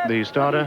The starter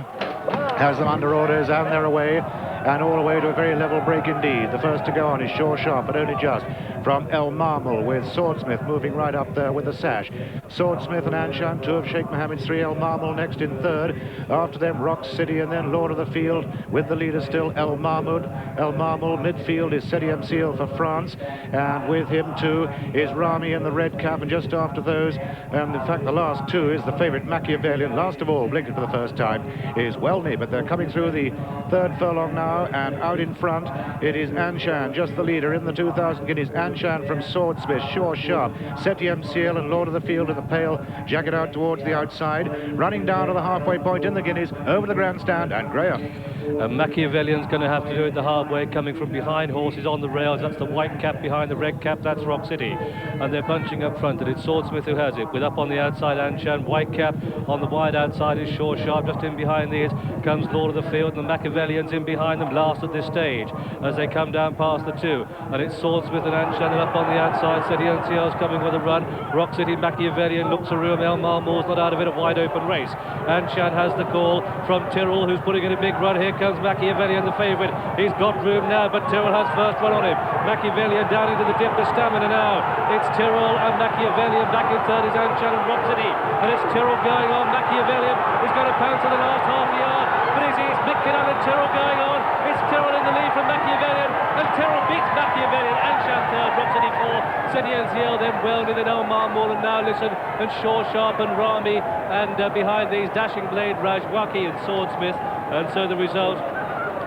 has them under orders, and they're away. And all the way to a very level break indeed. The first to go on is Sure Shot, but only just, from El Marmel, with Swordsmith moving right up there with the sash. Swordsmith and Anshan, two of Sheikh Mohammed's three. El Marmel next in third. After them, Rock City, and then Lord of the Field, with the leader still, El Mahmoud. El Marmel, midfield is Seti Seal for France, and with him too is Rami in the red cap, and just after those, and in fact the last two, is the favourite Machiavellian. Last of all, blinking for the first time, is Welney, but they're coming through the third furlong now. And out in front, it is Anshan, just the leader in the 2,000 guineas. Anshan from Swordsmith, Sure Sharp, Seti Seal and Lord of the Field in the pale, jacket out towards the outside, running down to the halfway point in the guineas, over the grandstand, and Graham. Machiavellian's going to have to do it the hard way, coming from behind horses on the rails. That's the white cap behind the red cap, that's Rock City. And they're bunching up front, and it's Swordsmith who has it, with up on the outside Anshan, white cap on the wide outside is Sure Sharp. Just in behind these comes Lord of the Field, and the Machiavellians in behind them last at this stage as they come down past the two. And it's Swordsmith and Anshan, and up on the outside Seti Seal's coming with a run. Rock City, Machiavellian looks a room. El Marmor's not out of it, a wide open race. Anshan has the call from Tirol, who's putting in a big run. Here comes Machiavellian, the favourite. He's got room now, but Tirol has first run on him. Machiavellian down into the dip, the stamina now. It's Tirol and Machiavellian. Back in third is Anshan and Rock City. And it's Tirol going on. Machiavellian is going to pounce on the last half a yard. But it's Mickinan and Tirol going on. It's Tirol in the lead from Machiavellian. And Tirol beats Machiavellian. Anshan third, Rock City fourth. Seti Seal, then Welney, then El Marmor, and now listen, and Sure Sharp and Rami. And behind these, Dashing Blade, Rajwaki and Swordsmith. And so the result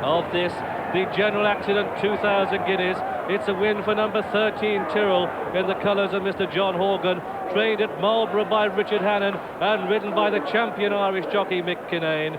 of this, the general accident, 2,000 guineas. It's a win for number 13 Tirol in the colours of Mr. John Horgan, trained at Marlborough by Richard Hannon and ridden by the champion Irish jockey Mick Kinane.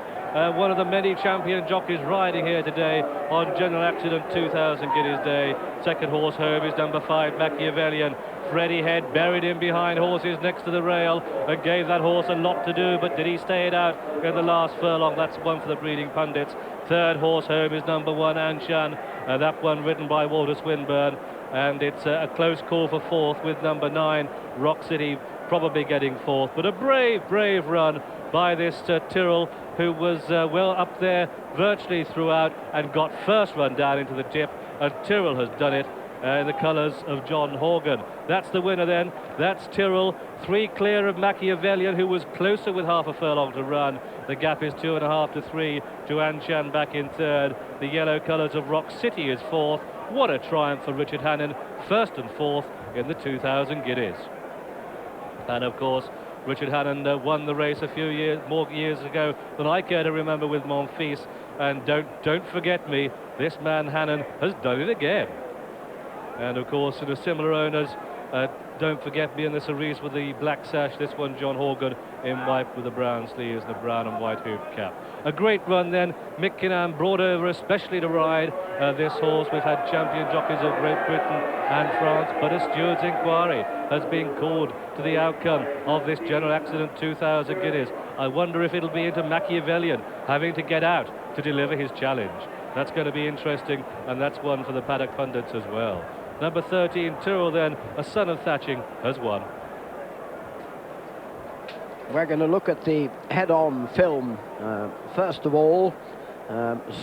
One of the many champion jockeys riding here today on General Accident 2,000 guineas day. Second horse home is number 5 Machiavellian. Freddie Head buried in behind horses next to the rail and gave that horse a lot to do, but did he stay it out in the last furlong? That's one for the breeding pundits. Third horse home is number 1 Anshan, that one ridden by Walter Swinburne, and it's a close call for fourth with number 9 Rock City probably getting fourth. But a brave run by this Tirol, who was well up there virtually throughout and got first run down into the dip, and Tirol has done it in the colours of John Horgan. That's the winner then. That's Tirol, 3 clear of Machiavellian, who was closer with half a furlong to run. The gap is 2.5 to 3 to Anshan back in third. The yellow colours of Rock City is fourth. What a triumph for Richard Hannon, first and fourth in the 2,000 guineas. And of course, Richard Hannon won the race a few more years ago than I care to remember with Monfils. And don't forget me, this man Hannon has done it again. And of course, in a similar owners, Don't Forget Me in the cerise with the black sash. This one, John Horgan, in white with the brown sleeves and the brown and white hoop cap. A great run then. Mick Kinane brought over especially to ride this horse. We've had champion jockeys of Great Britain and France, but a steward's inquiry has been called to the outcome of this General Accident 2,000 guineas. I wonder if it'll be into Machiavellian having to get out to deliver his challenge. That's going to be interesting, and that's one for the paddock pundits as well. Number 13, Tyrrell, then, a son of Thatching, has won. We're going to look at the head-on film. First of all,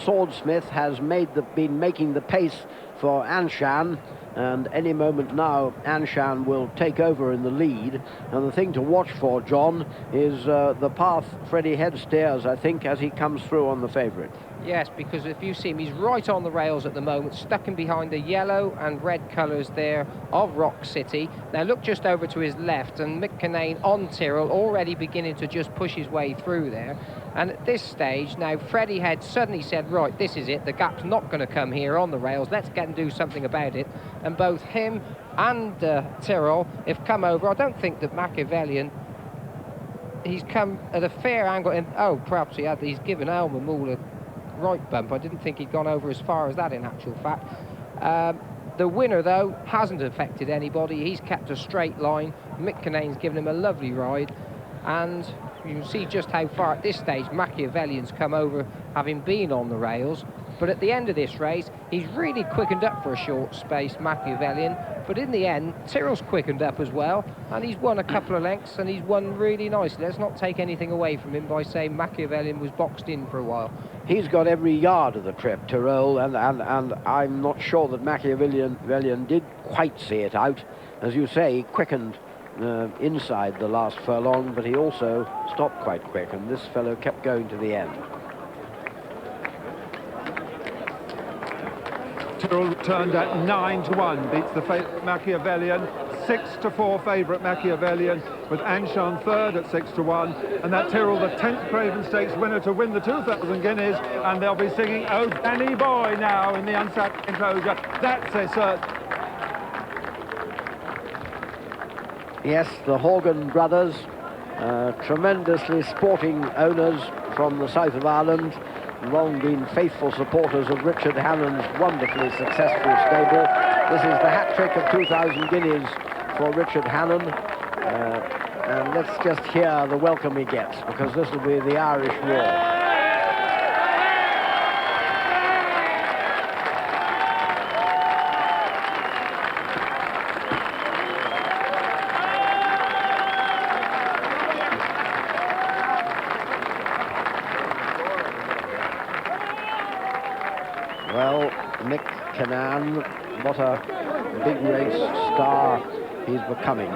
Swordsmith has been making the pace for Anshan, and any moment now Anshan will take over in the lead. And the thing to watch for, John, is the path Freddie Head steers, I think, as he comes through on the favourite. Yes, because if you see him, he's right on the rails at the moment, stuck in behind the yellow and red colours there of Rock City. Now look just over to his left, and Mick Kinane on Tyrrell, already beginning to just push his way through there. And at this stage, now Freddie Head suddenly said, right, this is it, the gap's not going to come here on the rails, let's get and do something about it. And both him and Tyrrell have come over. I don't think that Machiavellian, he's come at a fair angle, and perhaps he's given Elmer Moore a right bump. I didn't think he'd gone over as far as that in actual fact. The winner, though, hasn't affected anybody. He's kept a straight line. Mick Kinane's given him a lovely ride, and you can see just how far at this stage Machiavellian's come over, having been on the rails. But at the end of this race, he's really quickened up for a short space, Machiavellian. But in the end, Tirol's quickened up as well, and he's won a couple of lengths, and he's won really nicely. Let's not take anything away from him by saying Machiavellian was boxed in for a while. He's got every yard of the trip, Tirol, and I'm not sure that Machiavellian did quite see it out. As you say, he quickened inside the last furlong, but he also stopped quite quick, and this fellow kept going to the end. Tirol turned at 9-1, beats the Machiavellian. 6-4 favourite Machiavellian, with Anshan third at 6-1, and that Tirol, the 10th Craven Stakes winner to win the 2,000 guineas, and they'll be singing "Oh Danny Boy" now in the unsacked enclosure. That's a cert. Yes, the Horgan brothers, tremendously sporting owners from the south of Ireland, long been faithful supporters of Richard Hannon's wonderfully successful stable. This is the hat-trick of 2,000 guineas for Richard Hannon. And let's just hear the welcome he gets, because this will be the Irish War. Well, Mick Cannan, what a big race star he's becoming.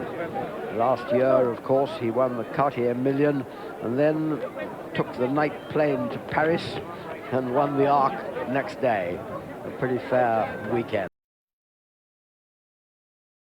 Last year, of course, he won the Cartier Million and then took the night plane to Paris and won the Arc next day. A pretty fair weekend.